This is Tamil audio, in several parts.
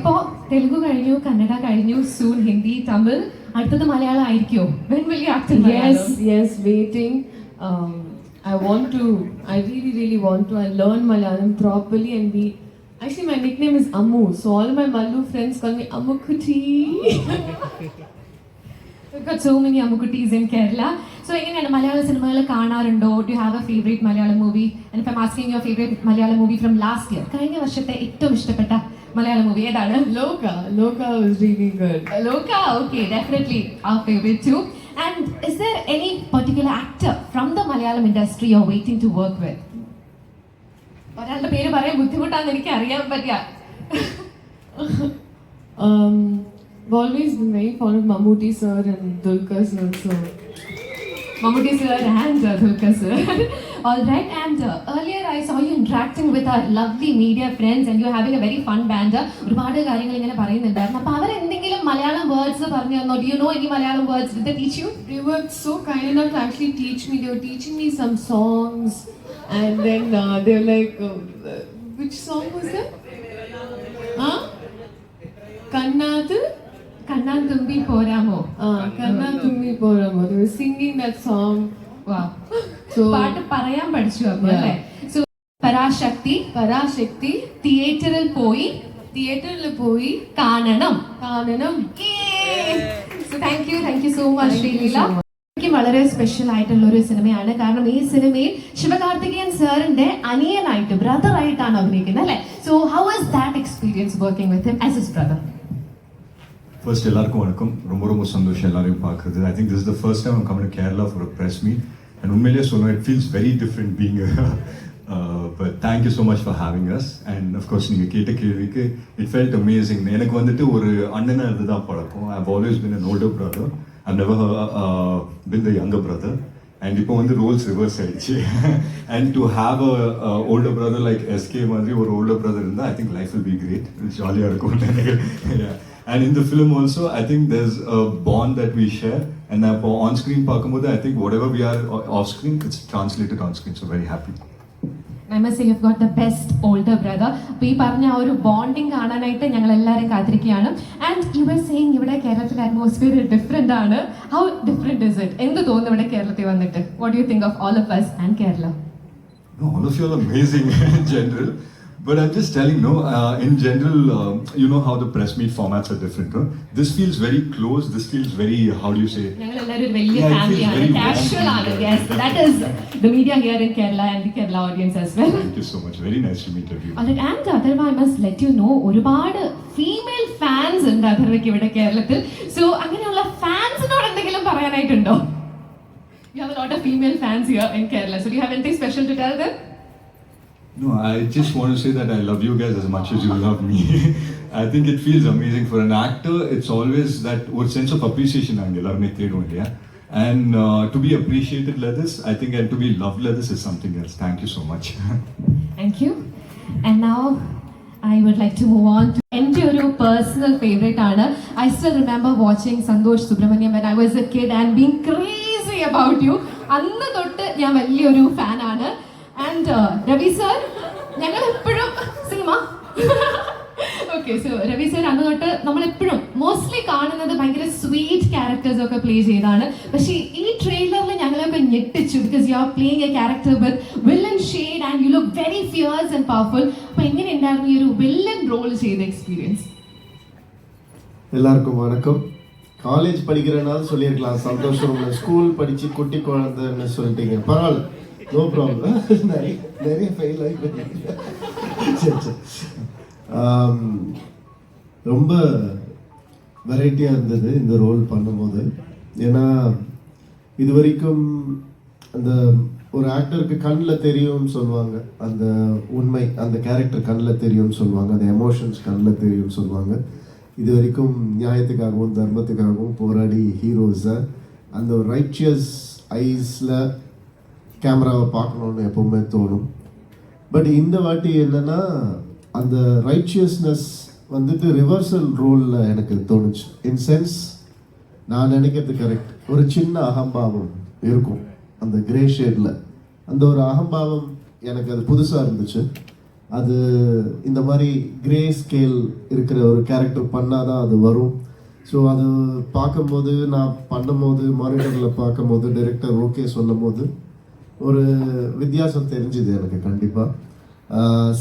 ഇപ്പോൾ തെലുഗു കഴിഞ്ഞു, കന്നഡ കഴിഞ്ഞു, soon ഹിന്ദി, തമിഴ്, അടുത്തത് മലയാളം ആയിരിക്കുമോ? When will you act in Malayalam? Yes, waiting. I really want to. I learn Malayalam properly and be. Actually, my nickname is Ammu, so all my Malu friends call me Ammu Kuti. We've got so many Ammukuttis in Kerala. So, എങ്ങനെയാണ് മലയാള സിനിമകൾ കാണാറുണ്ടോ? Do you have a favorite Malayalam movie? And if I'm asking your favorite Malayalam movie from last year, കഴിഞ്ഞ വർഷത്തെ ഏറ്റവും ഇഷ്ടപ്പെട്ട മലയാളം മൂവി ഏതാണ്? Loka was really good. Loka, okay, definitely our favorite too. And is there any particular actor from the Malayalam industry you're waiting to work with? ഒരാളുടെ പേര് പറയാൻ ബുദ്ധിമുട്ടാണെന്ന് എനിക്ക് അറിയാൻ പറ്റിയ. I've always been very fond of Mammootty sir and Dulquer sir. So Mammootty sir and Dulquer sir. All right, and earlier I saw you interacting with our lovely media friends and you're having a very fun banter. ഒരുപാട് കാര്യങ്ങൾ ഇങ്ങനെ പറയുന്നുണ്ടായിരുന്നു. അപ്പോൾ അവർ എന്തെങ്കിലും മലയാളം വേർഡ്സ് പറഞ്ഞു തന്നോ? Do you know any Malayalam words? Did they teach you? they were so kind enough to actually teach me. They were teaching me some songs, and then they were like, which song was that? Kannadu? കണ്ണാൻ തുമ്പി പോരാമോ? Kannadu Tumbi Poramo. They were singing that song. Wow. So പാട്ട് പറയാൻ പഠിച്ചു അപ്പോൾ അല്ലേ? So പരാശക്തി തിയേറ്ററിൽ പോയി കാണണം. So thank you so much Sreeleela. എനിക്ക് വളരെ സ്പെഷ്യൽ ആയിട്ടുള്ള ഒരു സിനിമയാണ്. കാരണം ഈ സിനിമയിൽ ശിവകാർത്തികേയൻ സാറിന്റെ അനിയനായിട്ട് ബ്രദർ ആയിട്ടാണ് അഭിനയിക്കുന്നത് അല്ലേ? So how was that experience working with him as his brother? First எல்லாருக்கும் வணக்கம். ரொம்ப சந்தோஷம் எல்லாரையும் பார்க்குறது. I think this is the first time I'm coming to Kerala for a press meet and உண்மையிலேயே சொல்லுவேன், it feels very different being but thank you so much for having as. And of course நீங்கள் கேட்ட கேள்விக்கு இட் ஃபெல்ட் அமேசிங். எனக்கு வந்துட்டு ஒரு அண்ணனை இதுதான் பழக்கம். I have always been an older brother. I never been the younger brother. And இப்போ வந்து ரோல்ஸ் ரிவர்ஸ் ஆயிடுச்சு. And to have a older brother like SK மாதிரி ஒரு ஓல்டர் பிரதர் இருந்தால் I think life will be great. ஜாலியாக இருக்கும் நினைக்கிறேன். And in the film also, I think there's a bond that we share. And on screen, I think whatever we are off screen, it's translated on screen. So very happy. I must say you've got the best older brother. അപ്പോൾ ഈ പറഞ്ഞ ആ ഒരു ബോണ്ടിങ് കാണാനായിട്ട് ഞങ്ങൾ എല്ലാവരും കാത്തിരിക്കുകയാണ്. ആൻഡ് യു ആർ സെയിങ് ഇവിടെ കേരളത്തിലെ അറ്റ്മോസ്ഫിയർ ഡിഫറെൻ്റ് ആണ്. How different is it? എന്ത് തോന്നുന്നു ഇവിടെ കേരളത്തിൽ വന്നിട്ട്? What do you think of all of us and Kerala? No, all of you are amazing in general. But I'm just telling, in general, you know how the press meet formats are different. No? This feels very close. This feels very, how do you say? ഞങ്ങൾ എല്ലാവരും ഒരു വലിയ ഫാമിലിയാണ്, കാഷ്വൽ ആണ്. Yes, that is the media here in Kerala and the Kerala audience as well. Thank you so much. Very nice to meet everyone. And Atharva, I must let you know, ഒരുപാട് ഫീമെയിൽ ഫാൻസ് ഉണ്ട് അഥർവയ്ക്ക് ഇവിടെ കേരളത്തിൽ. സോ അങ്ങനെയുള്ള ഫാൻസിനോട് എന്തെങ്കിലും പറയാനായിട്ടുണ്ടോ? You have a lot of female fans here in Kerala. So do you have anything special to tell them? No, I just want to say that I love you guys as much as you love me. I think it feels amazing. For an actor, it's always that sense of appreciation and and to be appreciated like this, I think, and to be loved like this is something else. Thank you so much. Thank you. And now I would like to move on to എൻ്റെ ഒരു പേഴ്സണൽ ഫേവറേറ്റ് ആണ്. I still remember watching Santosh Subramaniam when I was a kid and being crazy about you. അന്ന് തൊട്ട് ഞാൻ വലിയൊരു ഫാനാണ്. ആൻഡ് രവി സർ, ഞങ്ങൾ എപ്പോഴും cinema okay. So Ravi sir അന്ന് തൊട്ട് നമ്മളെപ്പോഴും മോസ്റ്റ്ലി കാണുന്നത് ഭയങ്കര സ്വീറ്റ് ക്യാരക്ടേഴ്സ് ഒക്കെ പ്ലേ ചെയ്താണ്. പക്ഷേ ഈ ട്രെയിലറിൽ ഞങ്ങളൊക്കെ ഞെട്ടിച്ചു. Because you are playing A character with villain shade and you look very fears and powerful. അപ്പോൾ എങ്ങനെ ഉണ്ടായിരുന്നു ഈ ഒരു വില്ലൻ റോൾ ചെയ്ത എക്സ്പീരിയൻസ്? எல்லாருக்கும் வணக்கம். காலேஜ் படிக்கிறனால சொல்லியிருக்கலாம், சந்தோஷம். ஸ்கூல் படித்து குட்டி குழந்தைன்னு சொல்லிட்டீங்க, பரவாயில்ல, நோ ப்ராப்ளம். நிறைய ஃபெயில் ஆகி சரி. ரொம்ப வெரைட்டியாக இருந்தது இந்த ரோல் பண்ணும்போது. ஏன்னா இது வரைக்கும் அந்த ஒரு ஆக்டருக்கு கண்ணில் தெரியும்னு சொல்லுவாங்க, அந்த உண்மை அந்த கேரக்டர் கண்ணில் தெரியும்னு சொல்லுவாங்க, அந்த எமோஷன்ஸ் கண்ணில் தெரியும்னு சொல்லுவாங்க. இது வரைக்கும் நியாயத்துக்காகவும் தர்மத்துக்காகவும் போராடி ஹீரோஸை அந்த ஒரு ரைச்சியஸ் ஐஸில் கேமராவை பார்க்கணுன்னு எப்போவுமே தோணும். பட் இந்த வாட்டி என்னென்னா அந்த ரைச்சியஸ்னஸ் வந்துட்டு ரிவர்சல் ரோலில் எனக்கு தோணுச்சு. இன் சென்ஸ் நான் நினைக்கிறது கரெக்ட், ஒரு சின்ன அகம்பாவம் இருக்கும் அந்த கிரே ஷேடில். அந்த ஒரு அகம்பாவம் எனக்கு அது புதுசாக இருந்துச்சு. அது இந்த மாதிரி கிரே ஸ்கேல் இருக்கிற ஒரு கேரக்டர் பண்ணால் தான் அது வரும். ஸோ அது பார்க்கும்போது நான் பண்ணும்போது மானிட்டரில் பார்க்கும்போது டைரக்டர் ஓகே சொல்லும் போது ஒரு வித்தியாசம் தெரிஞ்சுது எனக்கு கண்டிப்பாக.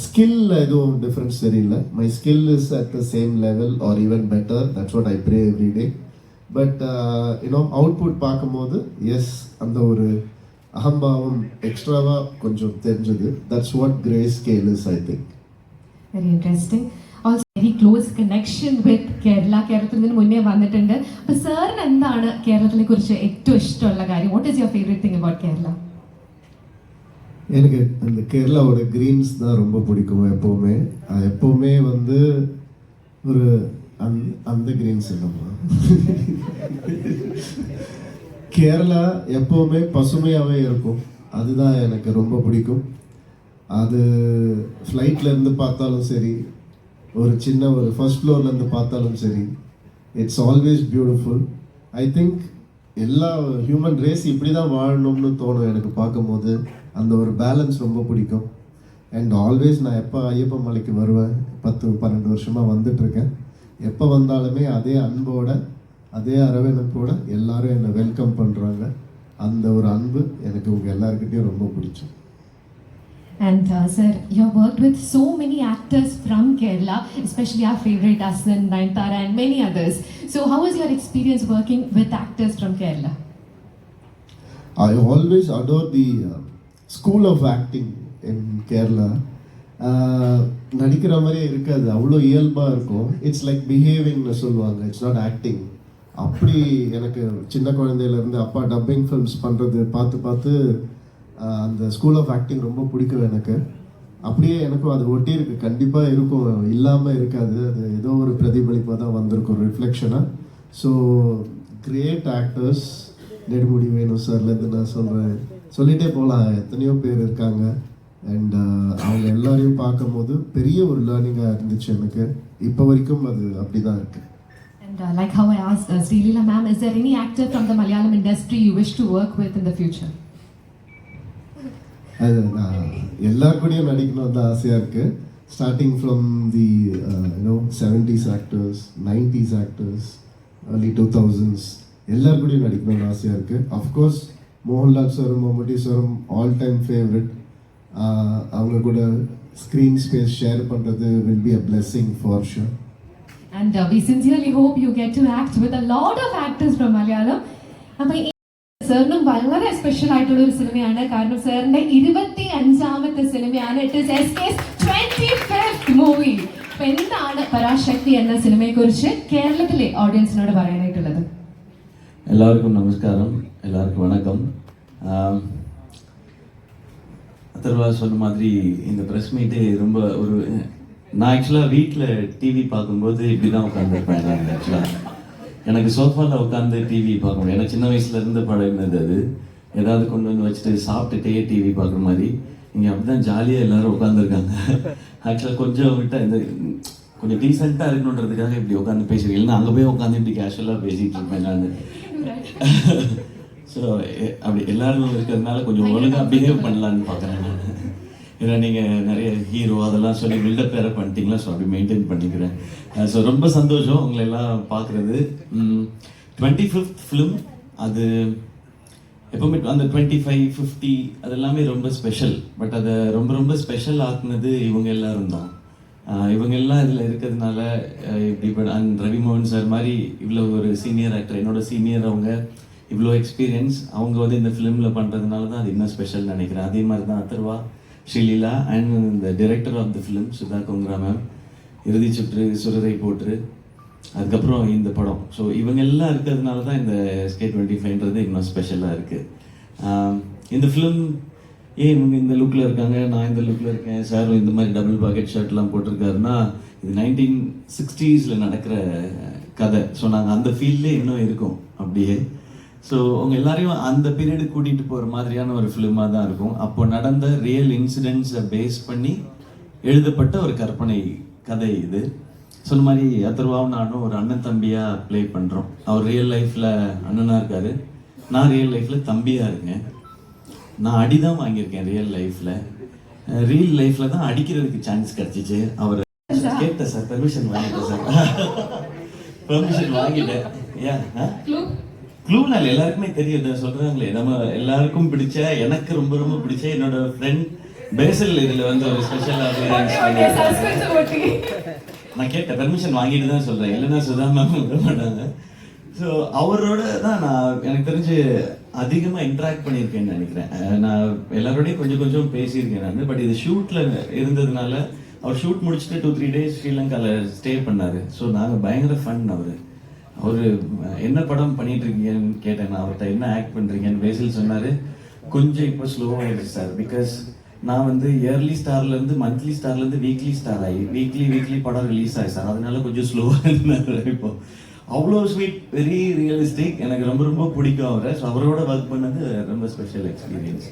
ஸ்கில் எதுவும் டிஃப்ரென்ஸ் தெரியல. My skill is at the same level or even better. That's what I pray every day. But output பார்க்கும்போது எஸ், அந்த ஒரு அகம்பாவம் எக்ஸ்ட்ராவாக கொஞ்சம் தெரிஞ்சது. That's what grey scale is, I think. Very interesting. Also very close connection with Kerala. കേരളത്തിൽ നിന്ന് മുന്നേ വന്നിട്ടുണ്ട്. അപ്പോൾ സാറിന് എന്താണ് കേരളത്തിനെ കുറിച്ച് ഏറ്റവും ഇഷ്ടമുള്ള കാര്യം? What is your favourite thing about Kerala? எனக்கு அந்த கேரளாவோட க்ரீன்ஸ் தான் ரொம்ப பிடிக்கும். எப்போவுமே எப்போவுமே வந்து ஒரு அந்த க்ரீன்ஸ் இல்லைம்மா, கேரளா எப்போவுமே பசுமையாகவே இருக்கும். அதுதான் எனக்கு ரொம்ப பிடிக்கும். அது ஃப்ளைட்லேருந்து பார்த்தாலும் சரி, ஒரு சின்ன ஒரு ஃபர்ஸ்ட் ஃப்ளோர்லேருந்து பார்த்தாலும் சரி, it's always beautiful. I think எல்லா ஹியூமன் ரேஸ் இப்படி தான் வாழணும்னு தோணும் எனக்கு பார்க்கும்போது. அந்த ஒரு பேலன்ஸ் ரொம்ப பிடிக்கும். அண்ட் ஆல்வேஸ் நான் எப்போ ஐயப்ப மலைக்கு வருவேன், 10-12 வருஷமாக வந்துட்டுருக்கேன். எப்போ வந்தாலுமே அதே அன்போட அதே அரவணைப்போட எல்லாரும் என்னை வெல்கம் பண்ணுறாங்க. அந்த ஒரு அன்பு எனக்கு உங்கள் எல்லாருக்கிட்டையும் ரொம்ப பிடிக்கும். And sir, you have worked with so many actors from Kerala, especially our favorite Asan, Nayanthara and many others. So how was your experience working with actors from Kerala? I always adore the school of acting in Kerala. நடிக்கிற மாதிரியே இருக்காது, அவ்வளோ இயல்பாக இருக்கும். இட்ஸ் லைக் பிஹேவிங்னு சொல்லுவாங்க, இட்ஸ் நாட் ஆக்டிங். அப்படி எனக்கு சின்ன குழந்தையிலேருந்து அப்பா டப்பிங் ஃபிலிம்ஸ் பண்ணுறது பார்த்து அந்த ஸ்கூல் ஆஃப் ஆக்டிங் ரொம்ப பிடிக்கும் எனக்கு. அப்படியே எனக்கும் அது ஒட்டி இருக்கு, கண்டிப்பாக இருக்கும், இல்லாமல் இருக்காது. அது ஏதோ ஒரு பிரதிபலிப்பாக தான் வந்திருக்கும், ரிஃப்ளெக்ஷனாக. ஸோ கிரேட் ஆக்டர்ஸ், நெடுமுடி வேணு சார்லேருந்து நான் சொல்லிகிட்டே போகலாம், எத்தனையோ பேர் இருக்காங்க. அண்ட் அவங்க எல்லாரையும் பார்க்கும்போது பெரிய ஒரு லேர்னிங்காக இருந்துச்சு எனக்கு. இப்போ வரைக்கும் அது அப்படி தான் இருக்குது. And like how I asked Srilila ma'am, is there any actor from the Malayalam industry you wish to work with in the future? அது நான் எல்லாருக்கூடையும் நடிக்கணும் தான் ஆசையாக இருக்குது. Starting from the 70s actors, 90s actors, early 2000s எல்லாருக்கூடையும் நடிக்கணும்னு ஆசையாக இருக்குது. அஃப்கோர்ஸ் மோகன்லால் சாரும் மம்முட்டி சாரும் ஆல் டைம் ஃபேவரட். அவங்க கூட ஸ்க்ரீன் ஸ்பேஸ் ஷேர் பண்ணுறது will be a blessing for sure. And we sincerely hope you get to act with a lot of actors from Malayalam. അപ്പോൾ സാറിനും വളരെ സ്പെഷ്യൽ ആയിട്ടുള്ള ഒരു സിനിമയാണ്, കാരണം സാറിന്റെ 25ാമത്തെ സിനിമയാണ്. It is SK's 25th movie. അപ്പോൾ എന്താണ് പരാശക്തി എന്ന സിനിമയെക്കുറിച്ച് കേരളത്തിലെ ഓഡിയൻസിനോട് പറയാനായിട്ടുള്ളത്? எல்லாருக்கும் நமஸ்காரம், எல்லாருக்கும் வணக்கம். அதர்வா சொன்ன மாதிரி இந்த ப்ரெஸ் மீட்டு ரொம்ப ஒரு, நான் ஆக்சுவலாக வீட்டில் டிவி பார்க்கும்போது இப்படி தான் உட்காந்துருப்பேன். நான் ஆக்சுவலாக எனக்கு சோஃபாவில் உட்காந்து டிவி பார்க்க முடியும். எனக்கு சின்ன வயசுலேருந்து பழகினது அது. ஏதாவது கொண்டு வந்து வச்சுட்டு சாப்பிட்டுட்டே டிவி பார்க்குற மாதிரி. இங்கே அப்படி தான் ஜாலியாக எல்லோரும் உட்காந்துருக்காங்க. ஆக்சுவலாக கொஞ்சம் விட்டால் இந்த கொஞ்சம் டீசெண்டாக இருக்கணுன்றதுக்காக இப்படி உட்காந்து பேசுகிறேன். இல்லைன்னா அங்கே போய் உட்காந்து இப்படி கேஷுவலாக பேசிகிட்டு இருப்பேன் நான். ஸோ அப்படி எல்லாரும் இருக்கிறதுனால கொஞ்சம் ஒழுங்காக பிஹேவ் பண்ணலான்னு பார்க்குறேன் நான். ஏன்னா நீங்கள் நிறைய ஹீரோ அதெல்லாம் சொல்லி பில்டப் வேறு பண்ணிட்டீங்களா, ஸோ அப்படி மெயின்டைன் பண்ணிக்கிறேன். ஸோ ரொம்ப சந்தோஷம் உங்களை எல்லாம் பார்க்குறது. 25th ஃபிலிம் அது எப்போவுமே அந்த 25, 50 அது எல்லாமே ரொம்ப ஸ்பெஷல். பட் அதை ரொம்ப ரொம்ப ஸ்பெஷல் ஆக்குனது இவங்க எல்லாரும் தான். இவங்க எல்லாம் இதில் இருக்கிறதுனால இப்படி ரவி மோகன் சார் மாதிரி இவ்வளோ ஒரு சீனியர் ஆக்டர், என்னோட சீனியர், அவங்க இவ்வளோ எக்ஸ்பீரியன்ஸ், அவங்க வந்து இந்த ஃபிலிமில் பண்ணுறதுனால தான் அது இன்னும் ஸ்பெஷல் நினைக்கிறேன். அதே மாதிரி தான் அதர்வா, ஸ்ரீலீலா அண்ட் இந்த director of the film Sudha Kongara ma'am, Irudhi Suttru, சுரதை போற்று, அதுக்கப்புறம் இந்த படம். ஸோ இவங்க எல்லாம் இருக்கிறதுனால தான் இந்த SK 25ன்றது இன்னும் ஸ்பெஷலாக இருக்குது. இந்த ஃபிலிம் ஏன் இவங்க இந்த லுக்கில் இருக்காங்க, நான் இந்த லுக்கில் இருக்கேன், சார் இந்த மாதிரி டபுள் பாக்கெட் ஷர்ட்லாம் போட்டிருக்காருன்னா இது 1960s நடக்கிற கதை. ஸோ நாங்கள் அந்த ஃபீல்ட்லேயே இன்னும் இருக்கோம் அப்படியே. ஸோ அவங்க எல்லாரையும் அந்த பீரியடு கூட்டிகிட்டு போகிற மாதிரியான ஒரு ஃபிலிமாக தான் இருக்கும். அப்போ நடந்த ரியல் இன்சிடென்ட்ஸை பேஸ் பண்ணி எழுதப்பட்ட ஒரு கற்பனை கதை இது. சொன்ன மாதிரி அதர்வாவும் நானும் ஒரு அண்ணன் தம்பியாக ப்ளே பண்ணுறோம். அவர் ரியல் லைஃப்பில் அண்ணனாக இருக்கார், நான் ரியல் லைஃப்பில் தம்பியாக இருக்கேன். நான் அடி தான் வாங்கியிருக்கேன் ரியல் லைஃப்பில். ரியல் லைஃப்ல தான் அடிக்கிறதுக்கு சான்ஸ் கிடைச்சிச்சு. அவர் கேட்டேன் சார், பெர்மிஷன் வாங்கிட்டேன் சார். பெர்மிஷன் வாங்கிட்டேன். ஏன் க்ளூனால் எல்லாருக்குமே தெரியும் சொல்றாங்களே, நம்ம எல்லாருக்கும் பிடிச்ச, எனக்கு ரொம்ப ரொம்ப பிடிச்ச என்னோட ஃப்ரெண்ட் பேசல் இதுல வந்து ஒரு ஸ்பெஷல் நான் கேட்டேன், பெர்மிஷன் வாங்கிட்டு தான் சொல்றேன், இல்லைன்னா சுதா மேம் விட மாட்டாங்க. ஸோ அவரோட தான் நான் எனக்கு தெரிஞ்சு அதிகமாக இன்ட்ராக்ட் பண்ணியிருக்கேன்னு நினைக்கிறேன். நான் எல்லாரோடையும் கொஞ்சம் கொஞ்சம் பேசியிருக்கேன் நான். பட் இது ஷூட்டில் இருந்ததுனால அவர் ஷூட் முடிச்சுட்டு 2-3 days ஸ்ரீலங்காவில் ஸ்டே பண்ணார். ஸோ நாங்கள் பயங்கர ஃபன். அவர் என்ன படம் பண்ணிட்டு இருக்கீங்கன்னு கேட்டேன் நான் அவர்கிட்ட, என்ன ஆக்ட் பண்ணுறீங்கன்னு. பேசில் சொன்னார், கொஞ்சம் இப்போ ஸ்லோவாகிடுச்சு சார், பிகாஸ் நான் வந்து இயர்லி ஸ்டார்லேருந்து மந்த்லி ஸ்டார்லேருந்து வீக்லி ஸ்டார் ஆகி வீக்லி படம் ரிலீஸ் ஆகி சார், அதனால கொஞ்சம் ஸ்லோவாக இருந்தார். இப்போ அவ்வளோ ஸ்வீட், வெரி ரியலிஸ்டிக், எனக்கு ரொம்ப ரொம்ப பிடிக்கும் அவரை. ஸோ அவரோட ஒர்க் பண்ணது ரொம்ப ஸ்பெஷல் எக்ஸ்பீரியன்ஸ்.